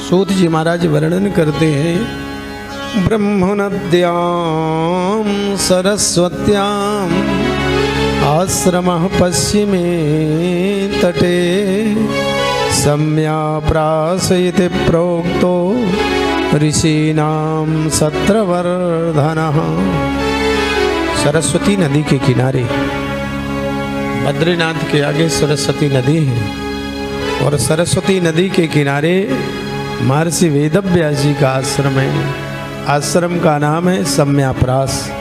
सूत जी महाराज वर्णन करते हैं, ब्रह्मनद्यां सरस्वत्यां आश्रमः पश्चिमे तटे सम्याप्रासयति प्रोक्तो ऋषीणां सत्रवर्धनः। सरस्वती नदी के किनारे, बद्रीनाथ के आगे सरस्वती नदी है और सरस्वती नदी के किनारे महर्षि वेदव्यास जी का आश्रम है। आश्रम का नाम है सम्याप्रास।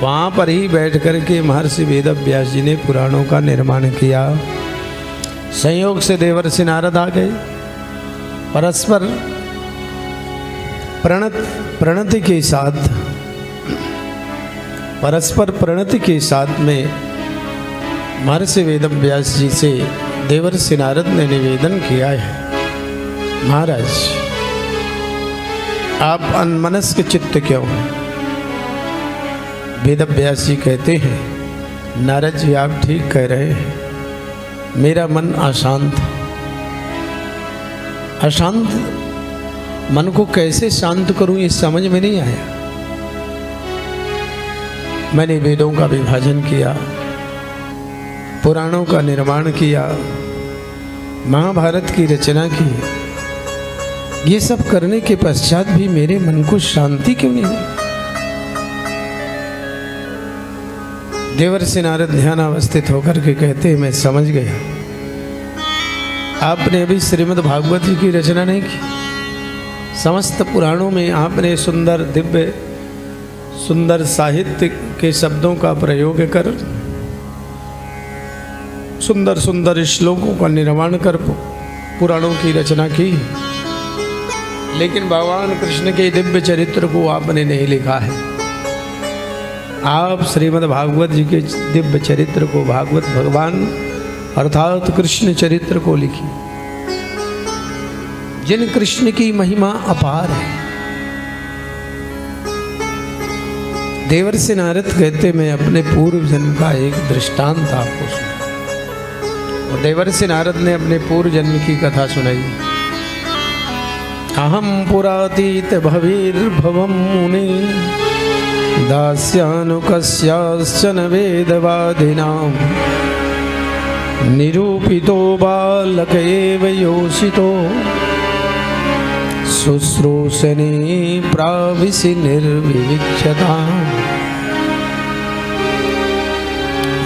वहाँ पर ही बैठ कर के महर्षि वेदव्यास जी ने पुराणों का निर्माण किया। संयोग से देवर्षि नारद आ गए। परस्पर प्रणति के साथ में महर्षि वेदव्यास जी से देवर्षि नारद ने निवेदन किया है, महाराज आप अनमनस्क चित्त क्यों हैं? वेदव्यास जी कहते हैं, नारद जी आप ठीक कह रहे हैं, मेरा मन अशांत मन को कैसे शांत करूं ये समझ में नहीं आया। मैंने वेदों का विभाजन किया, पुराणों का निर्माण किया, महाभारत की रचना की, ये सब करने के पश्चात भी मेरे मन को शांति क्यों नहीं मिली? देवर्षि नारद ध्यान अवस्थित होकर के कहते हैं, मैं समझ गया, आपने अभी श्रीमद् भागवत जी की रचना नहीं की। समस्त पुराणों में आपने सुंदर दिव्य सुंदर साहित्य के शब्दों का प्रयोग कर सुंदर सुंदर श्लोकों का निर्माण कर पुराणों की रचना की, लेकिन भगवान कृष्ण के दिव्य चरित्र को आपने नहीं लिखा है। आप श्रीमद् भागवत जी के दिव्य चरित्र को, भागवत भगवान अर्थात कृष्ण चरित्र को लिखी, जिन कृष्ण की महिमा अपार है। देवर्षि नारद कहते, मैं अपने पूर्व जन्म का एक दृष्टांत आपको सुना। और देवर्षि नारद ने अपने पूर्व जन्म की कथा सुनाई। अहम पुरातीत भवीर्भवं मुने दास्यानुकस्याश्चन वेदवादिनां निरूपितो बालक एव योषितो शुश्रूषणे प्राविशि निर्विविक्षता।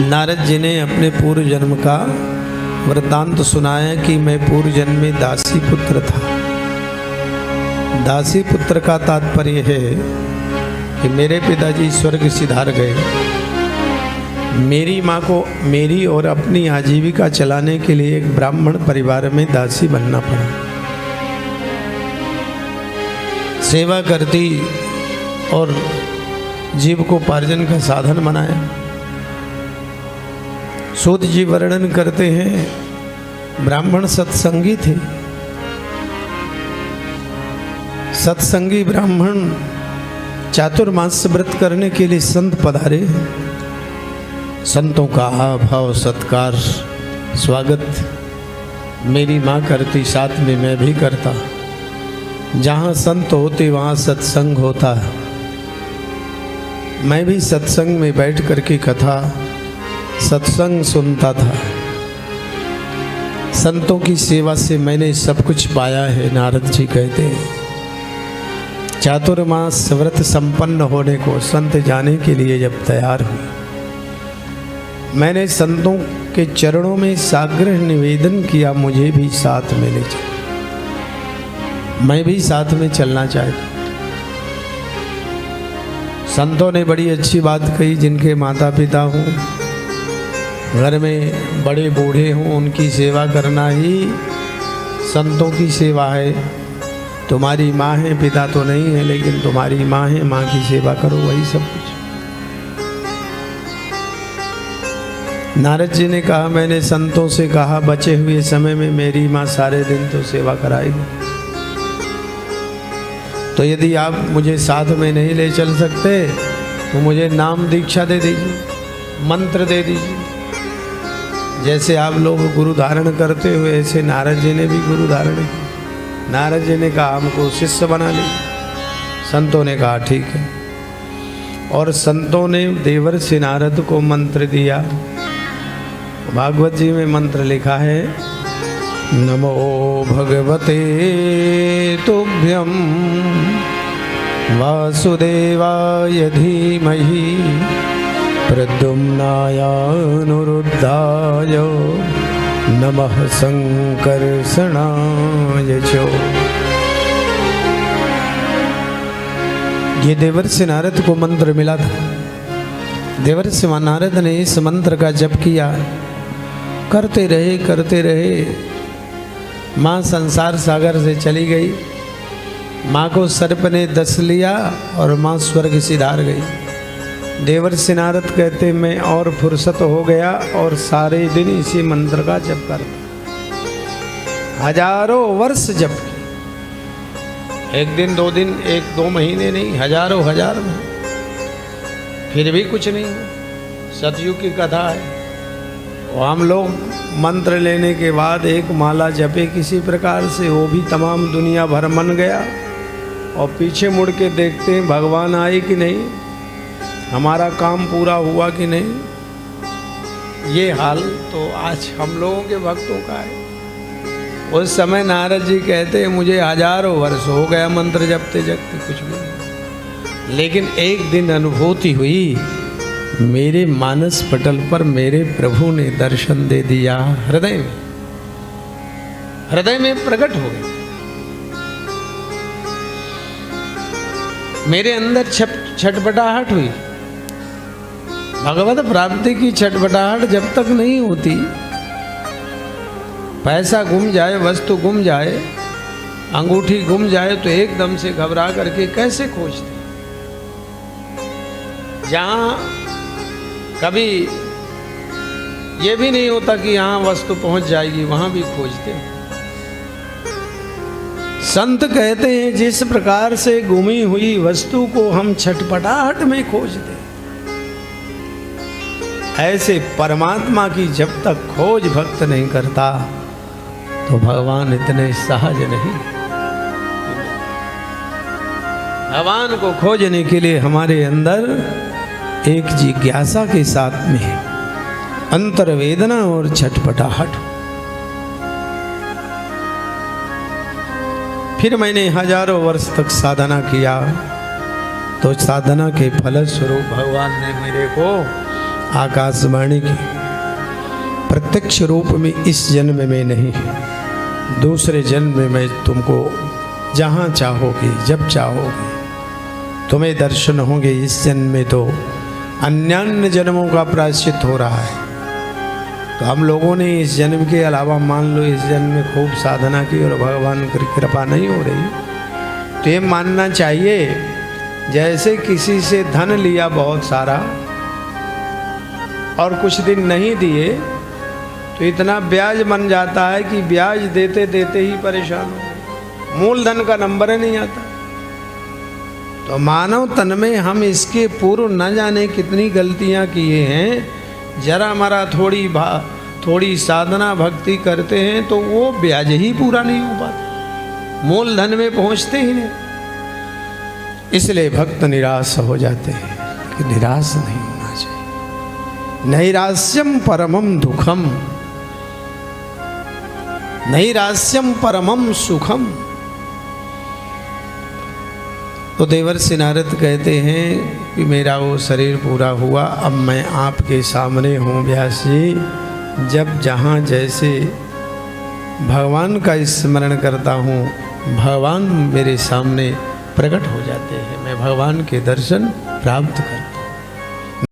नारद जी ने अपने पूर्व जन्म का वृत्तांत सुनाया कि मैं पूर्व जन्म में दासी पुत्र था। दासी पुत्र का तात्पर्य है कि मेरे पिताजी स्वर्ग सिधार गए, मेरी माँ को मेरी और अपनी आजीविका चलाने के लिए एक ब्राह्मण परिवार में दासी बनना पड़ा। सेवा करती और जीविकोपार्जन का साधन बनाया। सूत जी वर्णन करते हैं, ब्राह्मण सत्संगी थे। सत्संगी ब्राह्मण चातुर्मास व्रत करने के लिए संत पधारे। संतों का भाव सत्कार स्वागत मेरी माँ करती, साथ में मैं भी करता। जहाँ संत होते वहाँ सत्संग होता। मैं भी सत्संग में बैठ करके कथा सत्संग सुनता था। संतों की सेवा से मैंने सब कुछ पाया है। नारद जी कहते हैं, चातुर्मास व्रत संपन्न होने को संत जाने के लिए जब तैयार हुए, मैंने संतों के चरणों में साग्रह निवेदन किया, मुझे भी साथ में ले चलो, मैं भी साथ में चलना चाहता। संतों ने बड़ी अच्छी बात कही, जिनके माता पिता हों, घर में बड़े बूढ़े हों, उनकी सेवा करना ही संतों की सेवा है। तुम्हारी माँ है, पिता तो नहीं है, लेकिन तुम्हारी माँ है, माँ की सेवा करो, वही सब कुछ। नारद जी ने कहा, मैंने संतों से कहा बचे हुए समय में मेरी माँ सारे दिन तो सेवा कराएगी, तो यदि आप मुझे साथ में नहीं ले चल सकते तो मुझे नाम दीक्षा दे दीजिए, मंत्र दे दीजिए। जैसे आप लोग गुरु धारण करते हुए, ऐसे नारद जी ने भी गुरु धारण किया। नारद जी ने कहा हमको शिष्य बना ले। संतों ने कहा ठीक है, और संतों ने देवर्षि नारद को मंत्र दिया। भागवत जी में मंत्र लिखा है, नमो भगवते तुभ्यं वासुदेवाय धीमहि प्रद्युम्नायानुरुद्धाय नमः संकर्षणाय च। ये देवर्षि नारद को मंत्र मिला था। देवर्षि नारद ने इस मंत्र का जप किया, करते रहे। माँ संसार सागर से चली गई। माँ को सर्प ने डस लिया और माँ स्वर्ग सिधार गई। देवर्षि नारद कहते मैं और फुर्सत हो गया और सारे दिन इसी मंत्र का जप करता, हजारों वर्ष जप। एक दिन, 2 दिन, 1-2 महीने नहीं, हजारों हजार में, फिर भी कुछ नहीं। सतयुग की कथा है। और हम लोग मंत्र लेने के बाद एक माला जपे किसी प्रकार से, वो भी तमाम दुनिया भर मन गया, और पीछे मुड़ के देखते हैं भगवान आए कि नहीं, हमारा काम पूरा हुआ कि नहीं। ये हाल तो आज हम लोगों के भक्तों का है। उस समय नारद जी कहते मुझे हजारों वर्ष हो गया मंत्र जपते जपते, कुछ भी नहीं। लेकिन एक दिन अनुभूति हुई, मेरे मानस पटल पर मेरे प्रभु ने दर्शन दे दिया। हृदय में प्रकट हो गए। मेरे अंदर छटपटाहट हुई। भगवत प्राप्ति की छटपटाहट जब तक नहीं होती, पैसा गुम जाए, वस्तु गुम जाए, अंगूठी गुम जाए तो एकदम से घबरा करके कैसे खोजते। जहां कभी ये भी नहीं होता कि यहाँ वस्तु पहुंच जाएगी, वहां भी खोजते। संत कहते हैं जिस प्रकार से गुमी हुई वस्तु को हम छटपटाहट में खोजते, ऐसे परमात्मा की जब तक खोज भक्त नहीं करता तो भगवान इतने सहज नहीं। भगवान को खोजने के लिए हमारे अंदर एक जिज्ञासा के साथ में अंतर्वेदना और छटपटाहट। फिर मैंने हजारों वर्ष तक साधना किया, तो साधना के फलस्वरूप भगवान ने मेरे को आकाशवाणी की। प्रत्यक्ष रूप में इस जन्म में नहीं, दूसरे जन्म में मैं तुमको जहाँ चाहोगे, जब चाहोगे तुम्हें दर्शन होंगे। इस जन्म में तो अन्यान्य जन्मों का प्रायश्चित हो रहा है। तो हम लोगों ने इस जन्म के अलावा मान लो इस जन्म में खूब साधना की और भगवान की कृपा नहीं हो रही, तो ये मानना चाहिए जैसे किसी से धन लिया बहुत सारा और कुछ दिन नहीं दिए तो इतना ब्याज बन जाता है कि ब्याज देते देते ही परेशान हो, मूलधन का नंबर ही नहीं आता। तो मानव तन में हम इसके पूर्व न जाने कितनी गलतियां किए हैं। जरा मरा थोड़ी साधना भक्ति करते हैं तो वो ब्याज ही पूरा नहीं हो पाता, मूलधन में पहुंचते ही नहीं। इसलिए भक्त निराश हो जाते हैं कि निराश नहीं होना चाहिए। नैराश्यम परमम दुखम, नैराश्यम परमम सुखम। तो देवर्षि नारद कहते हैं कि मेरा वो शरीर पूरा हुआ, अब मैं आपके सामने हूँ व्यास जी। जब जहाँ जैसे भगवान का स्मरण करता हूँ, भगवान मेरे सामने प्रकट हो जाते हैं, मैं भगवान के दर्शन प्राप्त करता हूँ।